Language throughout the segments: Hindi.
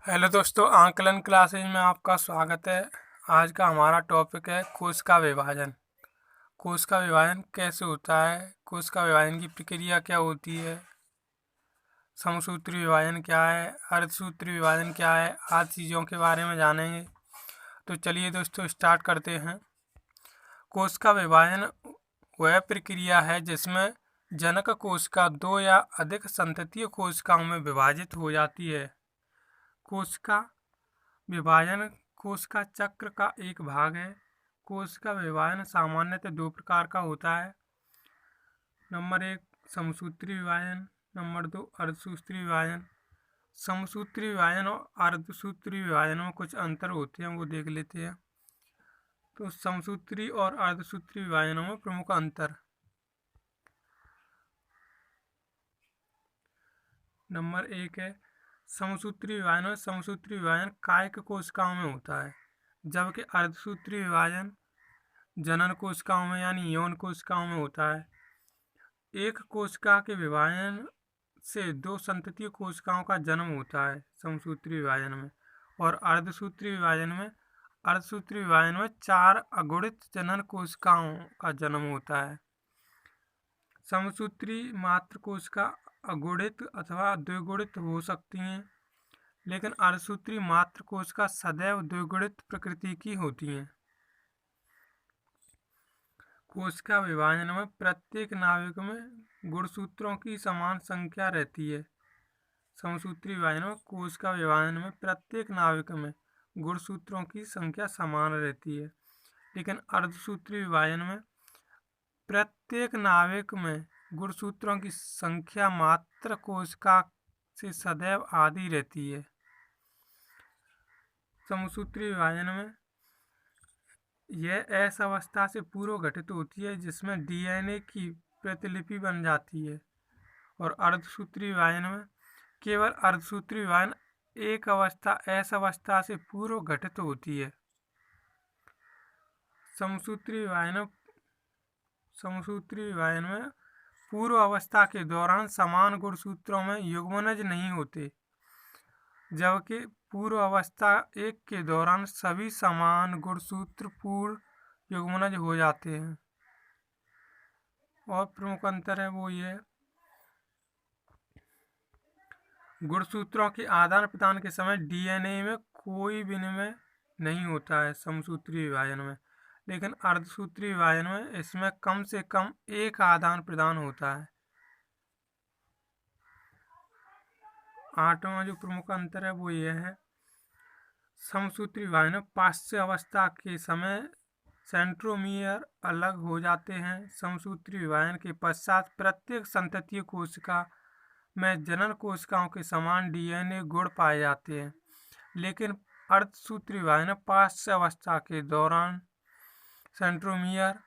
हेलो दोस्तों, आंकलन क्लासेज में आपका स्वागत है। आज का हमारा टॉपिक है कोश का विभाजन। कोश का विभाजन कैसे होता है, कोश का विभाजन की प्रक्रिया क्या होती है, समसूत्री विभाजन क्या है, अर्धसूत्री विभाजन क्या है, आदि चीज़ों के बारे में जानेंगे। तो चलिए दोस्तों स्टार्ट करते हैं। कोश का विभाजन वह प्रक्रिया है जिसमें जनक कोशिका दो या अधिक संततीय कोशिकाओं में विभाजित हो जाती है। कोशिका विभाजन कोशिका चक्र का एक भाग है। कोशिका विभाजन सामान्यतः दो प्रकार का होता है। नंबर 1 समसूत्री विभाजन, नंबर 2 अर्धसूत्री विभाजन। समसूत्री विभाजन और अर्धसूत्री विभाजन में कुछ अंतर होते हैं, वो देख लेते हैं। तो समसूत्री और अर्धसूत्री विभाजनों में प्रमुख अंतर। नंबर 1 है समसूत्री विभाजन। समसूत्री विभाजन कायिक कोशिकाओं में होता है, जबकि अर्धसूत्री विभाजन जनन कोशिकाओं में यानी यौन कोशिकाओं में होता है। एक कोशिका के विभाजन से दो संततीय कोशिकाओं का जन्म होता है समसूत्री विभाजन में, और अर्धसूत्री विभाजन में 4 अगुणित जनन कोशिकाओं का जन्म होता है। समसूत्री मात्र कोशिका अगुणित अथवा द्विगुणित हो सकती हैं, लेकिन अर्धसूत्री मात्र कोशिका सदैव द्विगुणित प्रकृति की होती हैं। कोशिका विभाजन में प्रत्येक नाभिक में गुणसूत्रों की समान संख्या रहती है। समसूत्री विभाजन में कोशिका विभाजन में प्रत्येक नाभिक में गुणसूत्रों की संख्या समान रहती है, लेकिन अर्धसूत्री विभाजन में प्रत्येक नाभिक में गुणसूत्रों की संख्या मात्र कोशिका से सदैव आधी रहती है। समसूत्री विभाजन में यह ऐसी अवस्था से पूर्व घटित होती है जिसमें डीएनए की प्रतिलिपि बन जाती है, और अर्धसूत्री विभाजन में केवल अर्धसूत्री विभाजन एक ऐसी अवस्था से पूर्व घटित होती है। समसूत्री विभाजन में पूर्व अवस्था के दौरान समान गुणसूत्रों में युग्मनज नहीं होते, जबकि पूर्व अवस्था 1 के दौरान सभी समान गुणसूत्र पूर्ण युग्मनज हो जाते हैं। और प्रमुख अंतर है वो ये गुणसूत्रों के आदान प्रदान के समय डीएनए में कोई विनिमय नहीं होता है समसूत्री विभाजन में, लेकिन अर्धसूत्री विभाजन में इसमें कम से कम एक आदान प्रदान होता है। 8वां जो प्रमुख अंतर है वो यह है समसूत्री विभाजन में पाश्य अवस्था के समय सेंट्रोमियर अलग हो जाते हैं। समसूत्री विभाजन के पश्चात प्रत्येक संततीय कोशिका में जनन कोशिकाओं के समान डीएनए गुण पाए जाते हैं, लेकिन अर्धसूत्री विभाजन पाश्य अवस्था के दौरान सेंट्रोमियर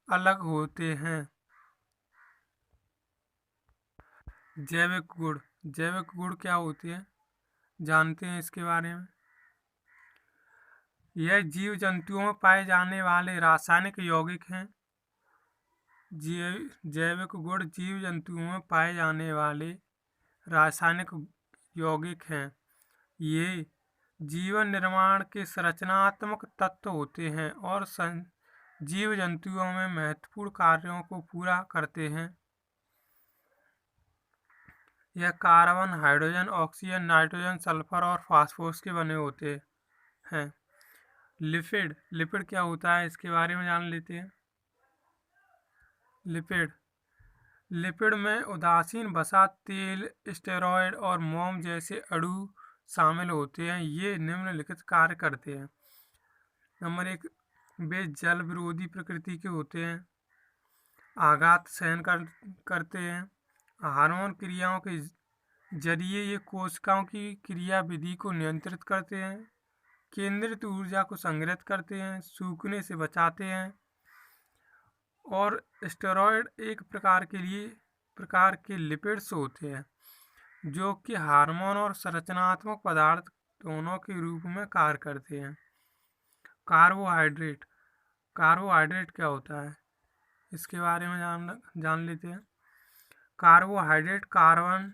अलग होते हैं। जैविक गुण क्या होते हैं जानते हैं इसके बारे में। यह जीव जंतुओं में पाए जाने वाले रासायनिक यौगिक हैं। जैविक गुण जीव जंतुओं में पाए जाने वाले रासायनिक यौगिक हैं। ये जीवन निर्माण के संरचनात्मक तत्व होते हैं और जीव जंतुओं में महत्वपूर्ण कार्यों को पूरा करते हैं। यह carbon, hydrogen, oxygen, nitrogen, sulphur और फास्फोरस के बने होते हैं। लिपिड क्या होता है इसके बारे में जान लेते हैं। लिपिड में उदासीन वसा, तेल, स्टेरॉयड और मोम जैसे अणु शामिल होते हैं। ये निम्नलिखित कार्य करते हैं। नंबर 1 वे जल विरोधी प्रकृति के होते हैं, आघात सहन करते हैं, हार्मोन क्रियाओं के जरिए ये कोशिकाओं की क्रिया विधि को नियंत्रित करते हैं, केंद्रित ऊर्जा को संग्रहित करते हैं, सूखने से बचाते हैं। और स्टेरॉयड एक प्रकार के लिपिड्स होते हैं जो कि हार्मोन और संरचनात्मक पदार्थ दोनों के रूप में कार्य करते हैं। कार्बोहाइड्रेट क्या होता है इसके बारे में जान लेते हैं। कार्बोहाइड्रेट कार्बन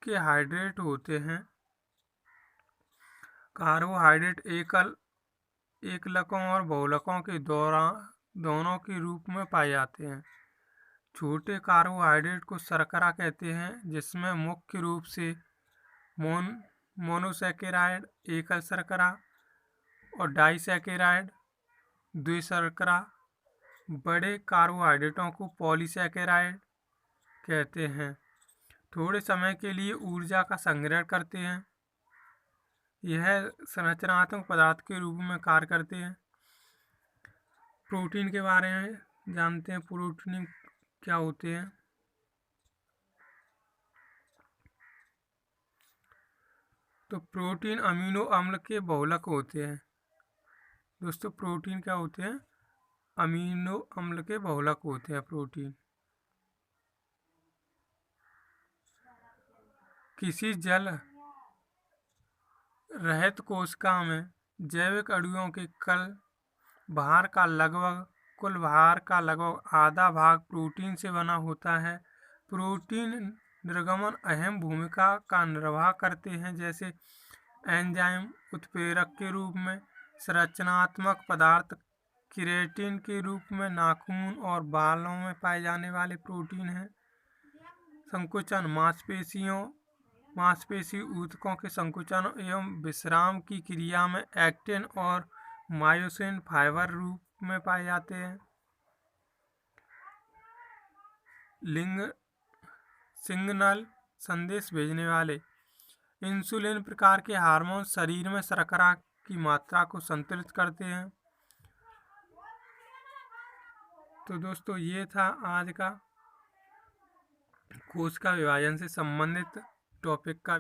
के हाइड्रेट होते हैं कार्बोहाइड्रेट एकलकों और बहुलकों के दोनों के रूप में पाए जाते हैं। छोटे कार्बोहाइड्रेट को शर्करा कहते हैं, जिसमें मुख्य रूप से मोनोसैकेराइड एकल शर्करा और डाइसैकेराइड द्विशर्करा। बड़े कार्बोहाइड्रेटों को पॉलीसैकेराइड कहते हैं। थोड़े समय के लिए ऊर्जा का संग्रहण करते हैं। यह संरचनात्मक पदार्थ के रूप में कार्य करते हैं। प्रोटीन के बारे में जानते हैं। प्रोटीन क्या होते हैं? तो प्रोटीन अमीनो अम्ल के बहुलक होते हैं। दोस्तों, प्रोटीन क्या होते हैं? अमीनो अम्ल के बहुलक होते हैं प्रोटीन। किसी जल रहित कोशिका में जैविक अणुओं के कुल भार का लगभग आधा भाग प्रोटीन से बना होता है। प्रोटीन निर्गमन अहम भूमिका का निर्वाह करते हैं, जैसे एंजाइम उत्प्रेरक के रूप में। संरचनात्मक पदार्थ केराटिन के रूप में नाखून और बालों में पाए जाने वाले प्रोटीन हैं। संकुचन मांसपेशी ऊतकों के संकुचन एवं विश्राम की क्रिया में एक्टिन और मायोसिन फाइबर रूप में पाए जाते हैं। सिग्नल संदेश भेजने वाले इंसुलिन प्रकार के हार्मोन शरीर में शर्करा की मात्रा को संतुलित करते हैं। तो दोस्तों, ये था आज का कोशिका विभाजन से संबंधित टॉपिक का